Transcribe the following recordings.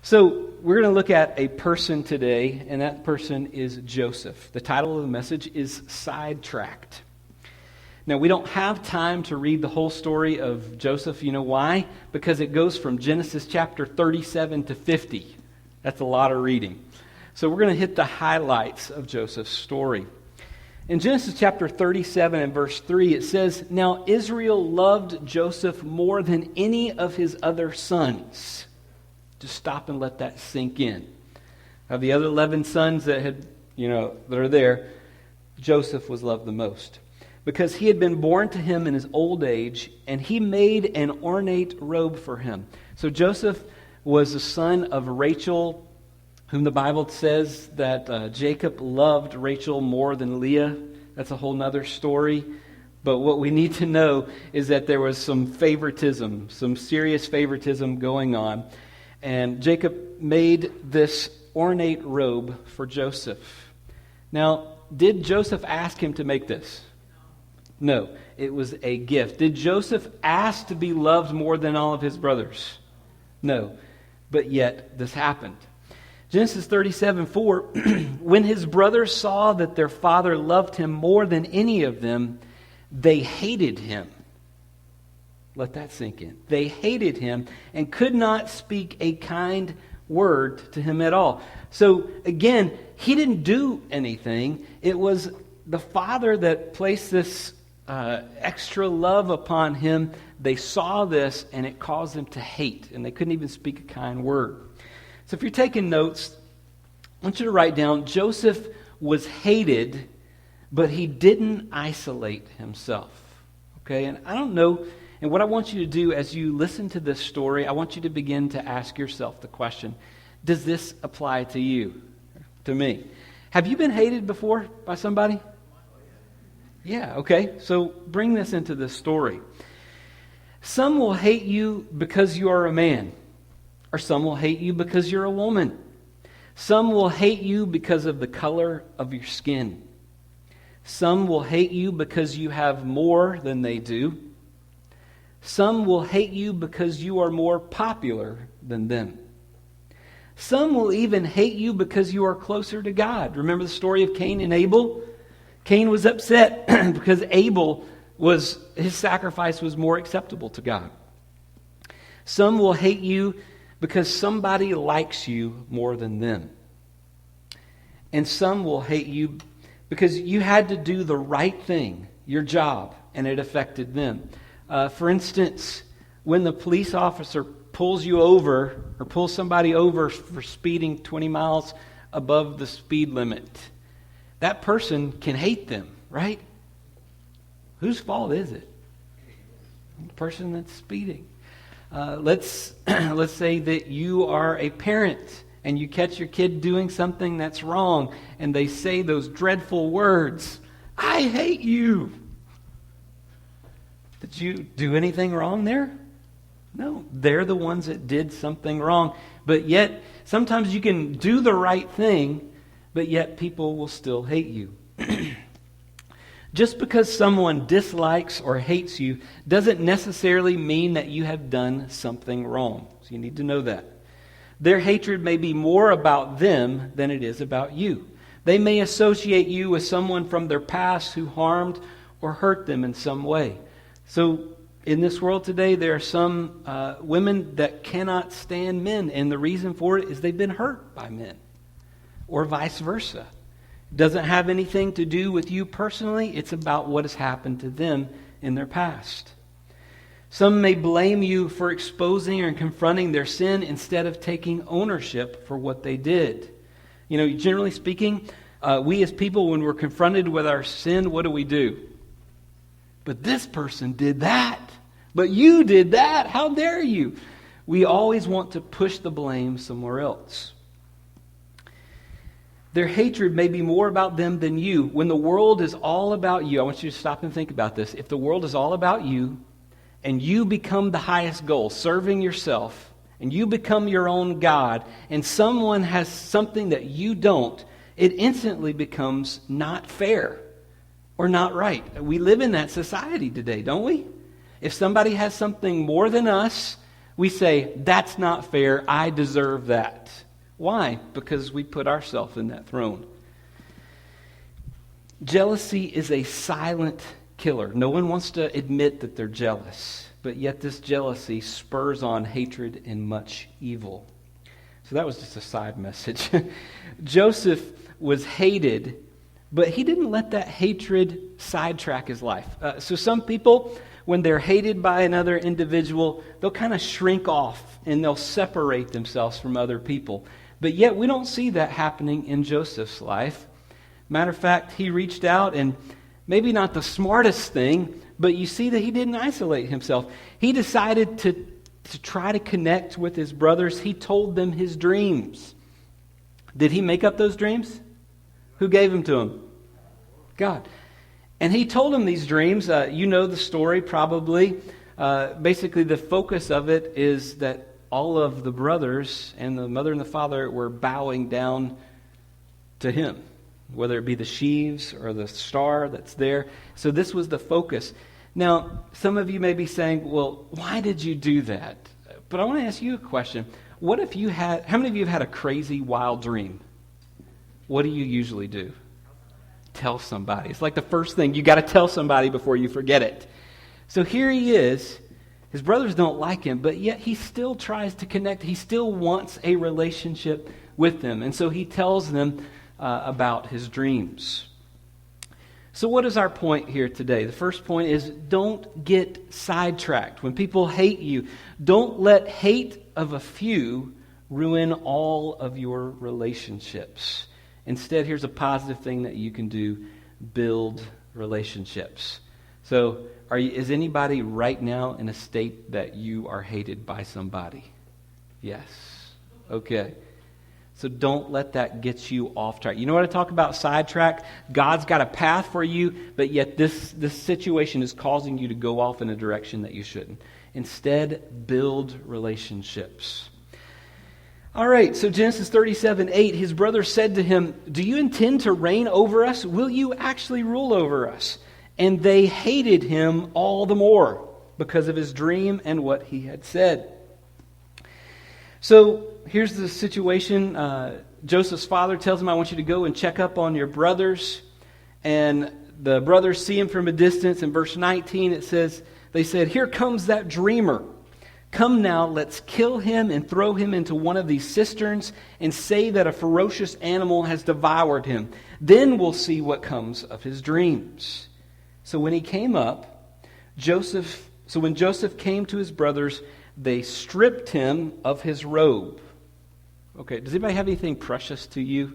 So we're going to look at a person today, and that person is Joseph. The title of the message is Sidetracked. Now, we don't have time to read the whole story of Joseph. You know why? Because it goes from Genesis chapter 37 to 50. That's a lot of reading. So we're going to hit the highlights of Joseph's story. In Genesis chapter 37 and verse 3, it says, "Now Israel loved Joseph more than any of his other sons." Just stop and let that sink in. Of the other 11 sons that are there, Joseph was loved the most, because he had been born to him in his old age, and he made an ornate robe for him. So Joseph was the son of Rachel, whom the Bible says that Jacob loved Rachel more than Leah. That's a whole other story. But what we need to know is that there was some favoritism, some serious favoritism going on. And Jacob made this ornate robe for Joseph. Now, did Joseph ask him to make this? No, it was a gift. Did Joseph ask to be loved more than all of his brothers? No, but yet this happened. Genesis 37:4, when his brothers saw that their father loved him more than any of them, they hated him. Let that sink in. They hated him and could not speak a kind word to him at all. So again, he didn't do anything. It was the father that placed this extra love upon him. They saw this and it caused them to hate, and they couldn't even speak a kind word. So if you're taking notes, I want you to write down, Joseph was hated, but he didn't isolate himself. Okay, and I don't know. And what I want you to do as you listen to this story, I want you to begin to ask yourself the question, does this apply to you, to me? Have you been hated before by somebody? Yeah, okay. So bring this into this story. Some will hate you because you are a man, or some will hate you because you're a woman. Some will hate you because of the color of your skin. Some will hate you because you have more than they do. Some will hate you because you are more popular than them. Some will even hate you because you are closer to God. Remember the story of Cain and Abel? Cain was upset because his sacrifice was more acceptable to God. Some will hate you because somebody likes you more than them. And some will hate you because you had to do the right thing, your job, and it affected them. For instance, when the police officer pulls you over or pulls somebody over for speeding 20 miles above the speed limit, that person can hate them, right? Whose fault is it? The person that's speeding. Let's say that you are a parent and you catch your kid doing something that's wrong and they say those dreadful words, "I hate you." Did you do anything wrong there? No, they're the ones that did something wrong. But yet, sometimes you can do the right thing, but yet people will still hate you. Just because someone dislikes or hates you doesn't necessarily mean that you have done something wrong. So you need to know that. Their hatred may be more about them than it is about you. They may associate you with someone from their past who harmed or hurt them in some way. So in this world today, there are some women that cannot stand men, and the reason for it is they've been hurt by men, or vice versa. It doesn't have anything to do with you personally. It's about what has happened to them in their past. Some may blame you for exposing or confronting their sin instead of taking ownership for what they did. You know, generally speaking, we as people, when we're confronted with our sin, what do? But this person did that. But you did that. How dare you? We always want to push the blame somewhere else. Their hatred may be more about them than you. When the world is all about you, I want you to stop and think about this. If the world is all about you, and you become the highest goal, serving yourself, and you become your own God, and someone has something that you don't, it instantly becomes not fair or not right. We live in that society today, don't we? If somebody has something more than us, We say, that's not fair, I deserve that. Why? Because we put ourselves in that throne. Jealousy is a silent killer. No one wants to admit that they're jealous, but yet this jealousy spurs on hatred and much evil. So that was just a side message. Joseph was hated, but he didn't let that hatred sidetrack his life. So some people, when they're hated by another individual, they'll kind of shrink off and they'll separate themselves from other people. But yet we don't see that happening in Joseph's life. Matter of fact, he reached out, and maybe not the smartest thing, but you see that he didn't isolate himself. He decided to try to connect with his brothers. He told them his dreams. Did he make up those dreams? Who gave them to him? God. And he told them these dreams. You know the story probably. Basically, the focus of it is that all of the brothers and the mother and the father were bowing down to him, whether it be the sheaves or the star that's there. So this was the focus. Now, some of you may be saying, well, why did you do that? But I want to ask you a question. What if you had, how many of you have had a crazy, wild dream? What do you usually do? Tell somebody. It's like the first thing. You got to tell somebody before you forget it. So here he is. His brothers don't like him, but yet he still tries to connect. He still wants a relationship with them. And so he tells them about his dreams. So what is our point here today? The first point is don't get sidetracked. When people hate you, don't let hate of a few ruin all of your relationships. Instead, here's a positive thing that you can do: build relationships. So is anybody right now in a state that you are hated by somebody? Yes. Okay. So don't let that get you off track. You know what I talk about sidetrack? God's got a path for you, but yet this situation is causing you to go off in a direction that you shouldn't. Instead, build relationships. All right, so Genesis 37:8, his brother said to him, "Do you intend to reign over us? Will you actually rule over us?" And they hated him all the more because of his dream and what he had said. So here's the situation. Joseph's father tells him, "I want you to go and check up on your brothers." And the brothers see him from a distance. In verse 19 it says, they said, "Here comes that dreamer. Come now, let's kill him and throw him into one of these cisterns and say that a ferocious animal has devoured him. Then we'll see what comes of his dreams." So when he came up, when Joseph came to his brothers, they stripped him of his robe. Okay, does anybody have anything precious to you?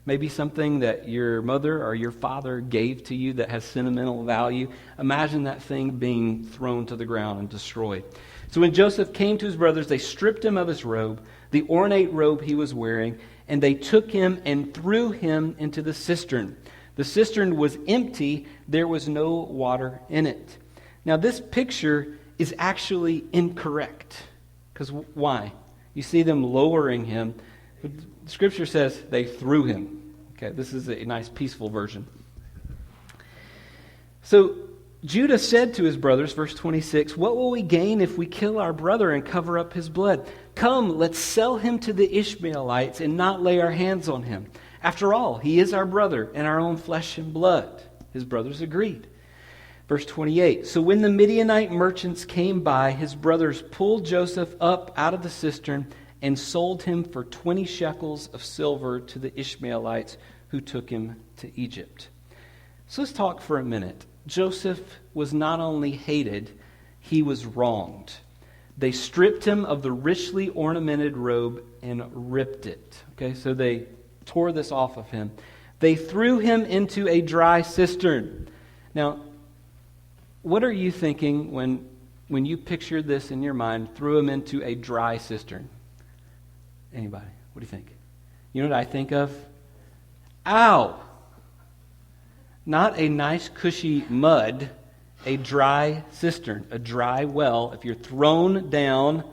Maybe something that your mother or your father gave to you that has sentimental value. Imagine that thing being thrown to the ground and destroyed. So when Joseph came to his brothers, they stripped him of his robe, the ornate robe he was wearing, and they took him and threw him into the cistern. The cistern was empty. There was no water in it. Now this picture is actually incorrect. Because why? You see them lowering him. Scripture says they threw him. Okay, this is a nice peaceful version. So Judah said to his brothers, verse 26, "What will we gain if we kill our brother and cover up his blood? Come, let's sell him to the Ishmaelites and not lay our hands on him. After all, he is our brother and our own flesh and blood." His brothers agreed. Verse 28, "So when the Midianite merchants came by, his brothers pulled Joseph up out of the cistern and sold him for 20 shekels of silver to the Ishmaelites who took him to Egypt." So let's talk for a minute. Joseph was not only hated, he was wronged. They stripped him of the richly ornamented robe and ripped it. Okay, so they tore this off of him. They threw him into a dry cistern. Now, what are you thinking when you pictured this in your mind, threw him into a dry cistern? Anybody? What do you think? You know what I think of? Ow! Not a nice cushy mud, a dry cistern, a dry well. If you're thrown down,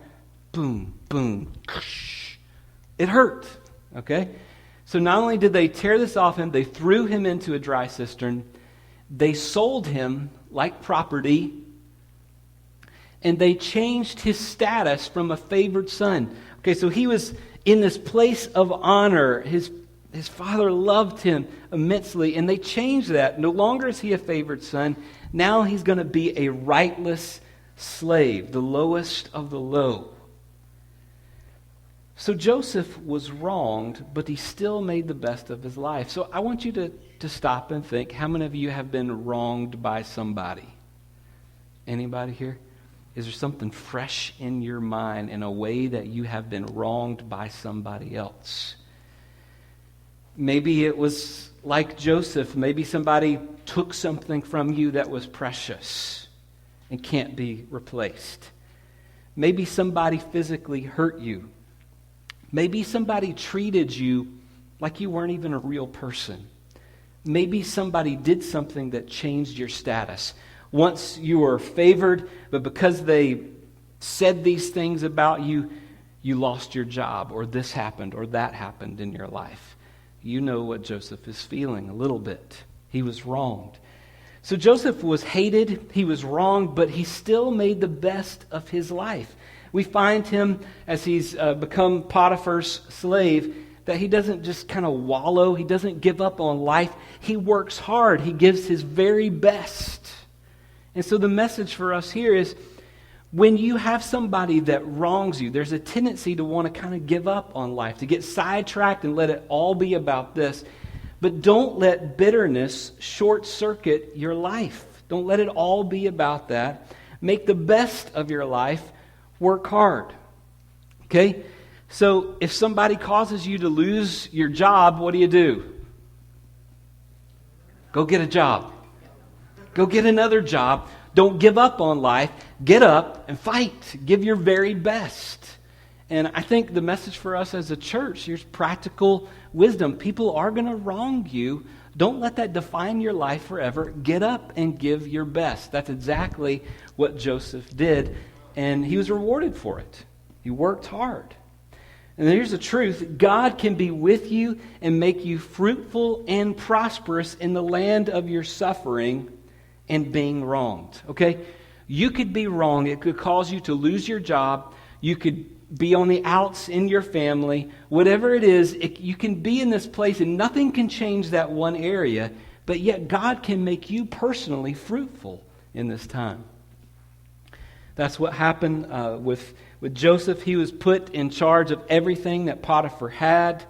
boom, boom, it hurt. Okay? So not only did they tear this off him, they threw him into a dry cistern. They sold him like property. and they changed his status from a favored son. Okay, so he was in this place of honor. His father loved him immensely, and they changed that. No longer is he a favored son. Now he's going to be a rightless slave, the lowest of the low. So Joseph was wronged, but he still made the best of his life. So I want you to stop and think, how many of you have been wronged by somebody? Anybody here? Is there something fresh in your mind in a way that you have been wronged by somebody else? Maybe it was like Joseph. Maybe somebody took something from you that was precious and can't be replaced. Maybe somebody physically hurt you. Maybe somebody treated you like you weren't even a real person. Maybe somebody did something that changed your status. Once you were favored, but because they said these things about you, you lost your job, or this happened, or that happened in your life. You know what Joseph is feeling a little bit. He was wronged. So Joseph was hated, he was wronged, but he still made the best of his life. We find him as he's become Potiphar's slave, that he doesn't just kind of wallow, he doesn't give up on life. He works hard, he gives his very best. And so the message for us here is, when you have somebody that wrongs you, there's a tendency to want to kind of give up on life, to get sidetracked and let it all be about this. But don't let bitterness short-circuit your life. Don't let it all be about that. Make the best of your life. Work hard. Okay? So if somebody causes you to lose your job, what do? Go get a job. Go get another job. Don't give up on life. Get up and fight. Give your very best. And I think the message for us as a church, here's practical wisdom. People are going to wrong you. Don't let that define your life forever. Get up and give your best. That's exactly what Joseph did, and he was rewarded for it. He worked hard. And here's the truth. God can be with you and make you fruitful and prosperous in the land of your suffering and being wronged. Okay? You could be wrong. It could cause you to lose your job. You could be on the outs in your family. Whatever it is, you can be in this place and nothing can change that one area, but yet God can make you personally fruitful in this time. That's what happened with Joseph. He was put in charge of everything that Potiphar had,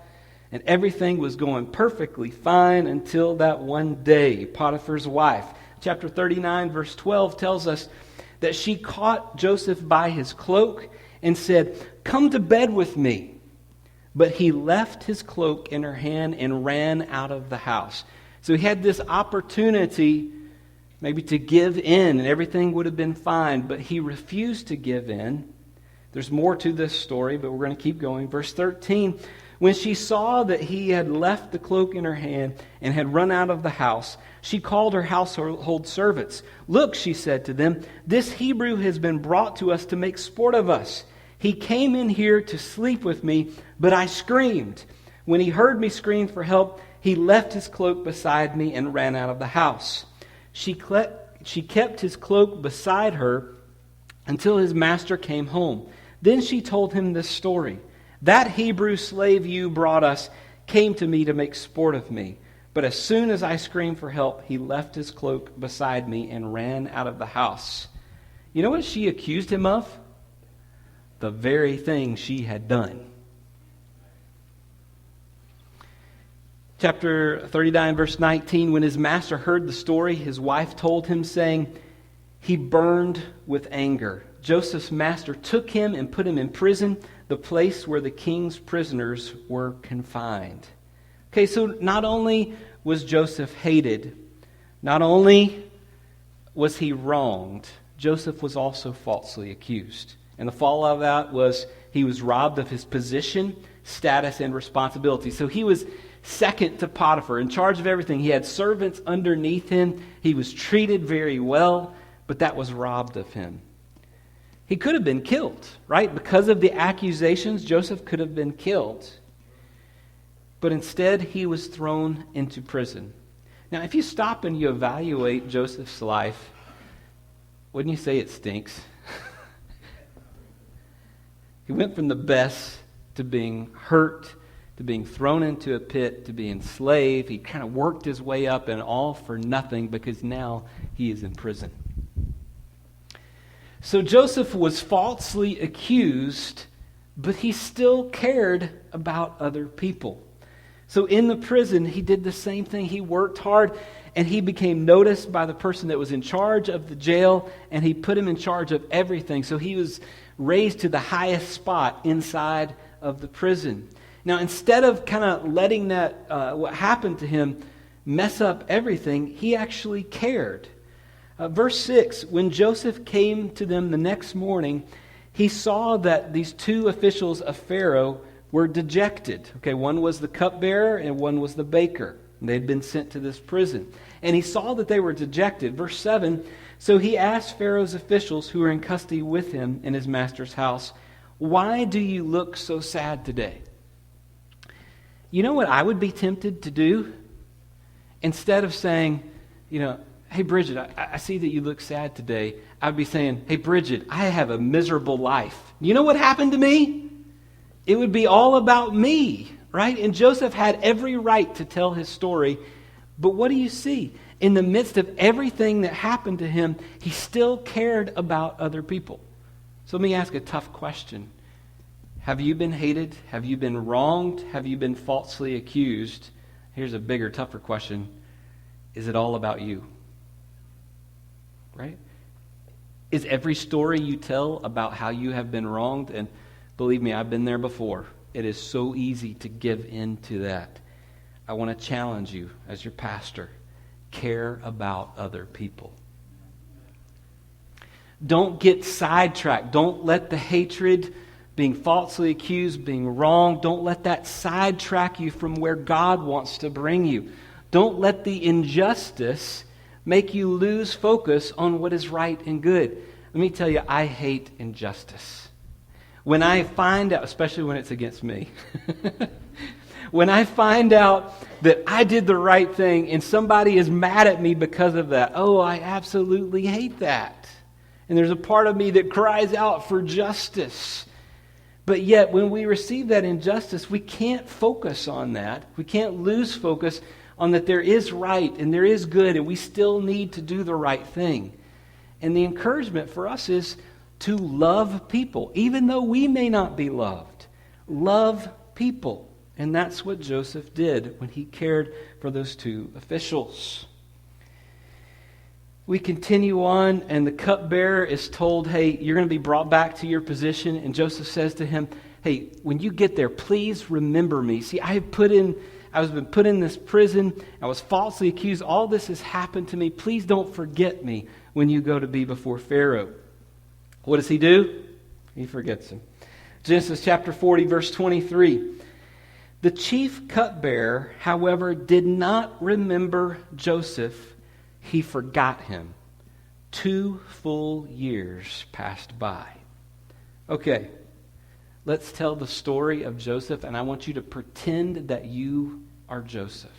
and everything was going perfectly fine until that one day. Potiphar's wife, chapter 39, verse 12, tells us that she caught Joseph by his cloak and said, "Come to bed with me." But he left his cloak in her hand and ran out of the house. So he had this opportunity maybe to give in, and everything would have been fine, but he refused to give in. There's more to this story, but we're going to keep going. Verse 13, when she saw that he had left the cloak in her hand and had run out of the house, she called her household servants. "Look," she said to them, "this Hebrew has been brought to us to make sport of us. He came in here to sleep with me, but I screamed. When he heard me scream for help, he left his cloak beside me and ran out of the house." She kept his cloak beside her until his master came home. Then she told him this story. "That Hebrew slave you brought us came to me to make sport of me. But as soon as I screamed for help, he left his cloak beside me and ran out of the house." You know what she accused him of? The very thing she had done. Chapter 39, verse 19, when his master heard the story, his wife told him, saying, he burned with anger. Joseph's master took him and put him in prison, the place where the king's prisoners were confined. Okay, so not only was Joseph hated, not only was he wronged, Joseph was also falsely accused. And the fallout of that was he was robbed of his position, status, and responsibility. So he was second to Potiphar, in charge of everything. He had servants underneath him. He was treated very well, but that was robbed of him. He could have been killed, right? Because of the accusations, Joseph could have been killed. But instead, he was thrown into prison. Now, if you stop and you evaluate Joseph's life, wouldn't you say it stinks? He went from the best to being hurt, to being thrown into a pit, to being enslaved. He kind of worked his way up, and all for nothing because now he is in prison. So Joseph was falsely accused, but he still cared about other people. So in the prison, he did the same thing. He worked hard, and he became noticed by the person that was in charge of the jail, and he put him in charge of everything. So he was raised to the highest spot inside of the prison. Now, instead of kind of letting that, what happened to him, mess up everything, he actually cared. Verse 6, when Joseph came to them the next morning, he saw that these two officials of Pharaoh were dejected. Okay, one was the cupbearer and one was the baker. They had been sent to this prison. And he saw that they were dejected. Verse 7, so he asked Pharaoh's officials who were in custody with him in his master's house, why do you look so sad today? You know what I would be tempted to do? Instead of saying, hey, Bridget, I see that you look sad today. I'd be saying, hey, Bridget, I have a miserable life. You know what happened to me? It would be all about me, right? And Joseph had every right to tell his story. But what do you see? In the midst of everything that happened to him, he still cared about other people. So let me ask a tough question. Have you been hated? Have you been wronged? Have you been falsely accused? Here's a bigger, tougher question. Is it all about you? Right? Is every story you tell about how you have been wronged? And believe me, I've been there before. It is so easy to give in to that. I want to challenge you as your pastor. Care about other people. Don't get sidetracked. Don't let the hatred, being falsely accused, being wronged, don't let that sidetrack you from where God wants to bring you. Don't let the injustice make you lose focus on what is right and good. Let me tell you, I hate injustice. When I find out, especially when it's against me, when I find out that I did the right thing and somebody is mad at me because of that, I absolutely hate that. And there's a part of me that cries out for justice. But yet, when we receive that injustice, we can't focus on that. We can't lose focus on that there is right and there is good, and we still need to do the right thing. And the encouragement for us is to love people, even though we may not be loved. Love people. And that's what Joseph did when he cared for those two officials. We continue on, and the cupbearer is told, hey, you're going to be brought back to your position. And Joseph says to him, hey, when you get there, please remember me. See, I was been put in this prison. I was falsely accused. All this has happened to me. Please don't forget me when you go to be before Pharaoh. What does he do? He forgets him. Genesis chapter 40, verse 23. The chief cupbearer, however, did not remember Joseph. He forgot him. 2 full years passed by. Okay, let's tell the story of Joseph, and I want you to pretend that you are Joseph.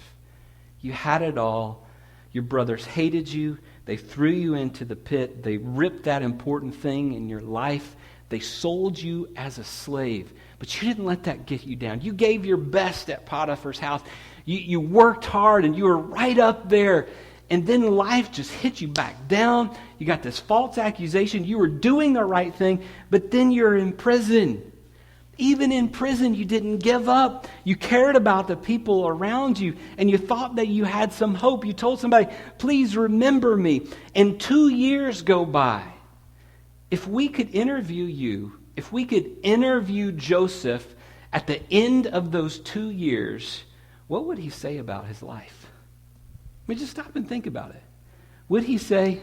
You had it all. Your brothers hated you. They threw you into the pit. They ripped that important thing in your life. They sold you as a slave. But you didn't let that get you down. You gave your best at Potiphar's house. You worked hard, and you were right up there. And then life just hit you back down. You got this false accusation. You were doing the right thing, but then you're in prison. Even in prison, you didn't give up. You cared about the people around you, and you thought that you had some hope. You told somebody, please remember me. And 2 years go by. If we could interview you, if we could interview Joseph at the end of those 2 years, what would he say about his life? I mean, just stop and think about it. Would he say,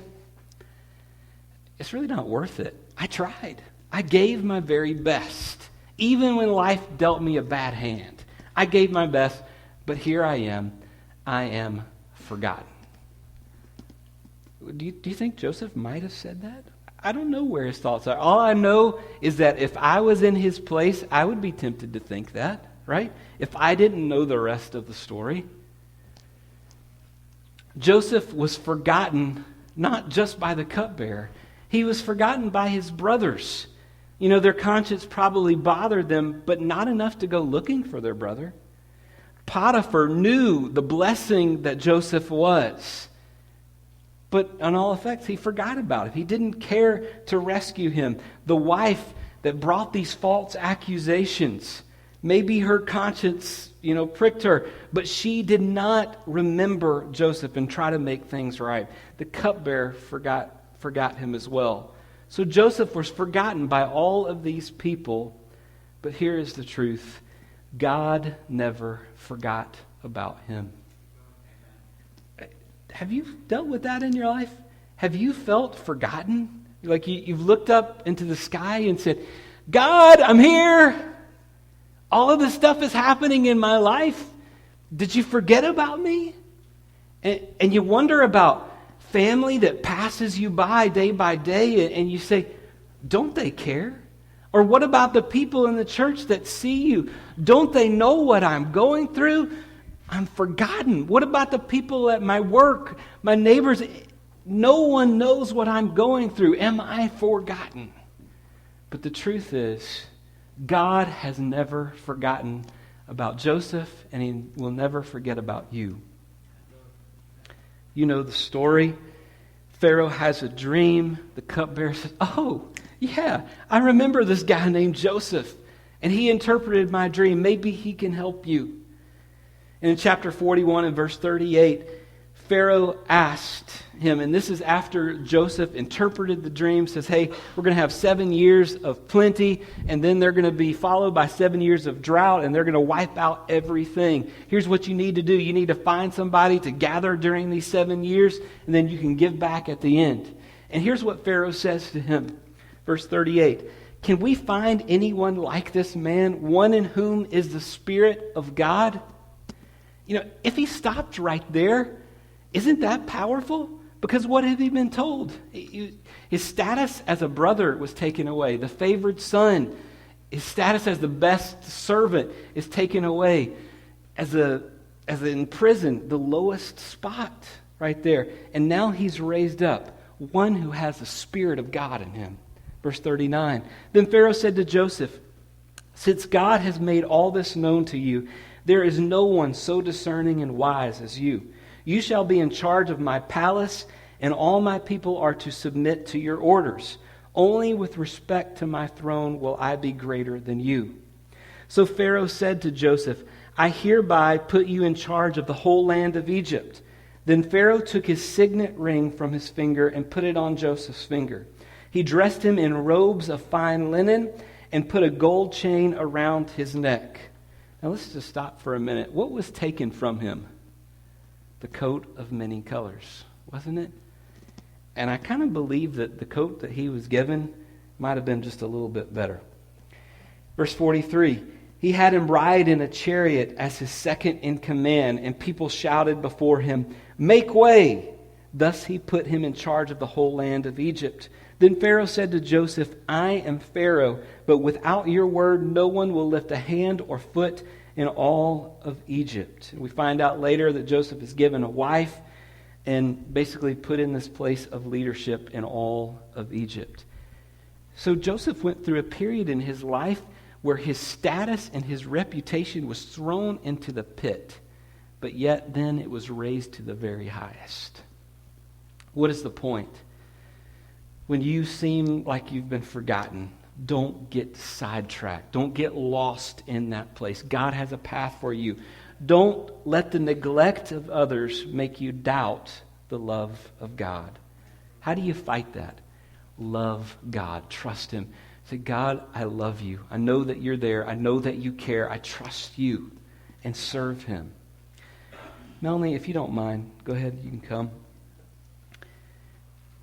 it's really not worth it. I tried. I gave my very best. Even when life dealt me a bad hand, I gave my best, but here I am forgotten. Do you think Joseph might have said that? I don't know where his thoughts are. All I know is that if I was in his place, I would be tempted to think that, right? If I didn't know the rest of the story. Joseph was forgotten not just by the cupbearer. He was forgotten by his brothers. Their conscience probably bothered them, but not enough to go looking for their brother. Potiphar knew the blessing that Joseph was. But on all effects, he forgot about it. He didn't care to rescue him. The wife that brought these false accusations, maybe her conscience, pricked her, but she did not remember Joseph and try to make things right. The cupbearer forgot him as well. So Joseph was forgotten by all of these people, but here is the truth. God never forgot about him. Have you dealt with that in your life? Have you felt forgotten? Like you've looked up into the sky and said, God, I'm here. All of this stuff is happening in my life. Did you forget about me? And you wonder about family that passes you by day, and you say, don't they care? Or what about the people in the church that see you? Don't they know what I'm going through? I'm forgotten. What about the people at my work, my neighbors? No one knows what I'm going through. Am I forgotten? But the truth is, God has never forgotten about Joseph, and he will never forget about you. You know the story. Pharaoh has a dream. The cupbearer says, oh, yeah, I remember this guy named Joseph, and he interpreted my dream. Maybe he can help you. And in chapter 41 and verse 38, Pharaoh asked him, and this is after Joseph interpreted the dream, says, hey, we're going to have 7 years of plenty, and then they're going to be followed by 7 years of drought, and they're going to wipe out everything. Here's what you need to do. You need to find somebody to gather during these 7 years, and then you can give back at the end. And here's what Pharaoh says to him. Verse 38, can we find anyone like this man, one in whom is the Spirit of God? If he stopped right there, isn't that powerful? Because what had he been told? His status as a brother was taken away. The favored son, his status as the best servant is taken away. As in prison, the lowest spot right there. And now he's raised up, one who has the Spirit of God in him. Verse 39, then Pharaoh said to Joseph, since God has made all this known to you, there is no one so discerning and wise as you. You shall be in charge of my palace, and all my people are to submit to your orders. Only with respect to my throne will I be greater than you. So Pharaoh said to Joseph, I hereby put you in charge of the whole land of Egypt. Then Pharaoh took his signet ring from his finger and put it on Joseph's finger. He dressed him in robes of fine linen and put a gold chain around his neck. Now let's just stop for a minute. What was taken from him? The coat of many colors, wasn't it? And I kind of believe that the coat that he was given might have been just a little bit better. Verse 43, he had him ride in a chariot as his second in command, and people shouted before him, make way! Thus he put him in charge of the whole land of Egypt. Then Pharaoh said to Joseph, I am Pharaoh, but without your word no one will lift a hand or foot in all of Egypt. And we find out later that Joseph is given a wife and basically put in this place of leadership in all of Egypt. So Joseph went through a period in his life where his status and his reputation was thrown into the pit, but yet then it was raised to the very highest. What is the point? When you seem like you've been forgotten, don't get sidetracked. Don't get lost in that place. God has a path for you. Don't let the neglect of others make you doubt the love of God. How do you fight that? Love God. Trust Him. Say, God, I love you. I know that you're there. I know that you care. I trust you. And serve Him. Melanie, if you don't mind, go ahead. You can come.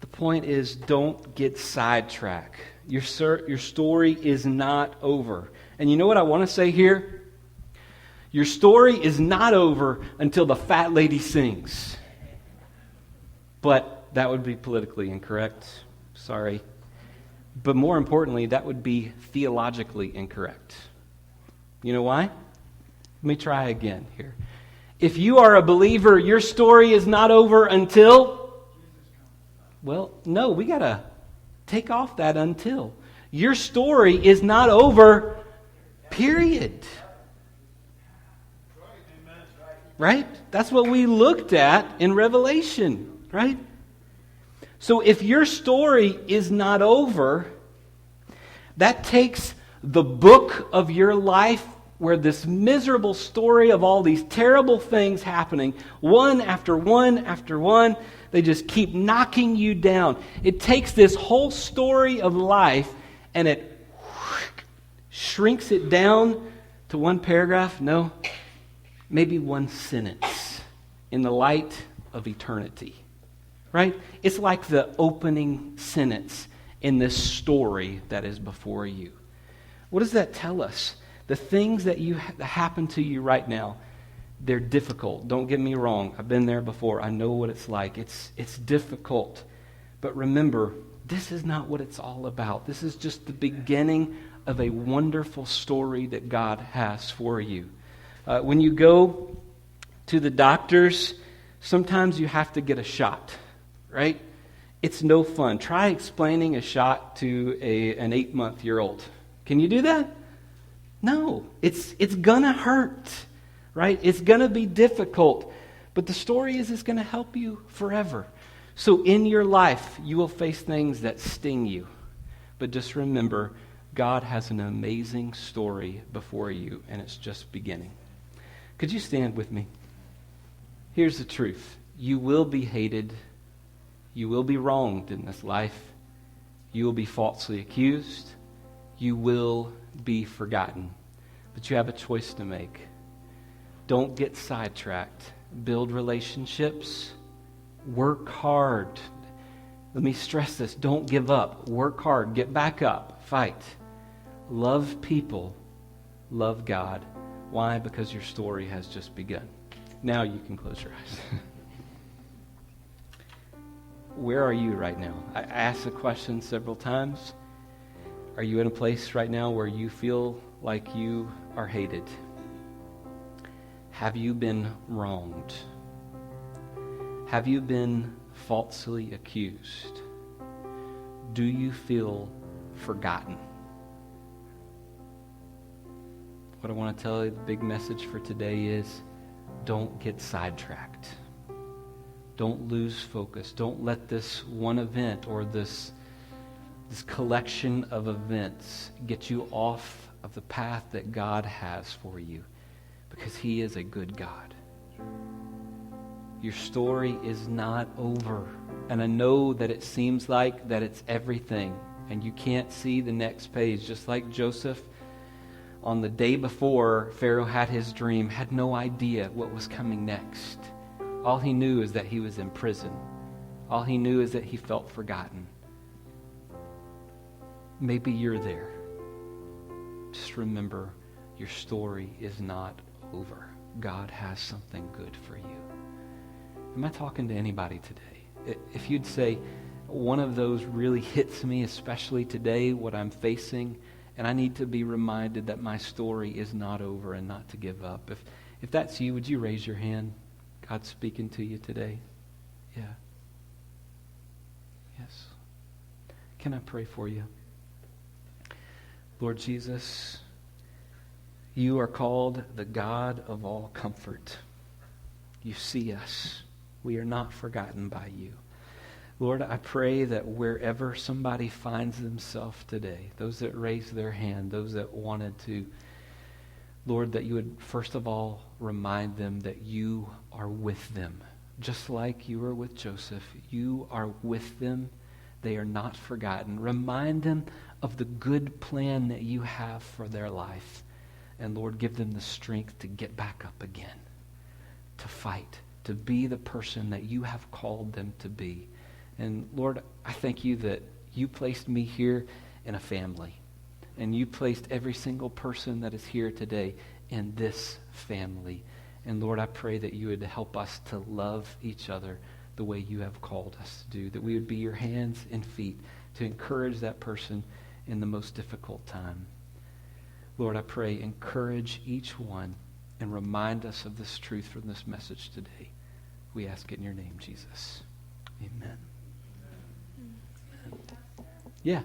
The point is, don't get sidetracked. Your story is not over. And you know what I want to say here? Your story is not over until the fat lady sings. But that would be politically incorrect. Sorry. But more importantly, that would be theologically incorrect. You know why? Let me try again here. If you are a believer, your story is not over until... Well, no, we got to take off that until. Your story is not over, period. Right? That's what we looked at in Revelation, right? So if your story is not over, that takes the book of your life where this miserable story of all these terrible things happening, one after one after one, they just keep knocking you down. It takes this whole story of life and it shrinks it down to one paragraph. No, maybe one sentence in the light of eternity. Right? It's like the opening sentence in this story that is before you. What does that tell us? The things that happen to you right now, they're difficult. Don't get me wrong. I've been there before. I know what it's like. It's difficult. But remember, this is not what it's all about. This is just the beginning of a wonderful story that God has for you. When you go to the doctors, sometimes you have to get a shot, right? It's no fun. Try explaining a shot to an 8-month-old. Can you do that? No. It's going to hurt, right? It's going to be difficult. But the story is it's going to help you forever. So in your life, you will face things that sting you. But just remember, God has an amazing story before you, and it's just beginning. Could you stand with me? Here's the truth. You will be hated. You will be wronged in this life. You will be falsely accused. You will be forgotten. But you have a choice to make. Don't get sidetracked. Build relationships. Work hard. Let me stress this. Don't give up. Work hard. Get back up. Fight. Love people. Love God. Why? Because your story has just begun. Now you can close your eyes. Where are you right now? I asked the question several times. Are you in a place right now where you feel like you are hated? Have you been wronged? Have you been falsely accused? Do you feel forgotten? What I want to tell you, the big message for today is don't get sidetracked. Don't lose focus. Don't let this one event or this collection of events get you off of the path that God has for you, because He is a good God. Your story is not over. And I know that it seems like that it's everything, and you can't see the next page. Just like Joseph, on the day before Pharaoh had his dream, had no idea what was coming next. All he knew is that he was in prison. All he knew is that he felt forgotten. Maybe you're there. Just remember, your story is not over. God has something good for you. Am I talking to anybody today? If you'd say, one of those really hits me, especially today, what I'm facing, and I need to be reminded that my story is not over and not to give up. If that's you, would you raise your hand? God's speaking to you today. Yeah. Yes. Can I pray for you? Lord Jesus, you are called the God of all comfort. You see us. We are not forgotten by you. Lord, I pray that wherever somebody finds themselves today, those that raised their hand, those that wanted to, Lord, that you would first of all remind them that you are with them. Just like you were with Joseph, you are with them. They are not forgotten. Remind them of the good plan that you have for their life. And Lord, give them the strength to get back up again, to fight, to be the person that you have called them to be. And Lord, I thank you that you placed me here in a family. And you placed every single person that is here today in this family. And Lord, I pray that you would help us to love each other the way you have called us to do. That we would be your hands and feet to encourage that person in the most difficult time. Lord, I pray, encourage each one and remind us of this truth from this message today. We ask it in your name, Jesus. Amen. Yeah.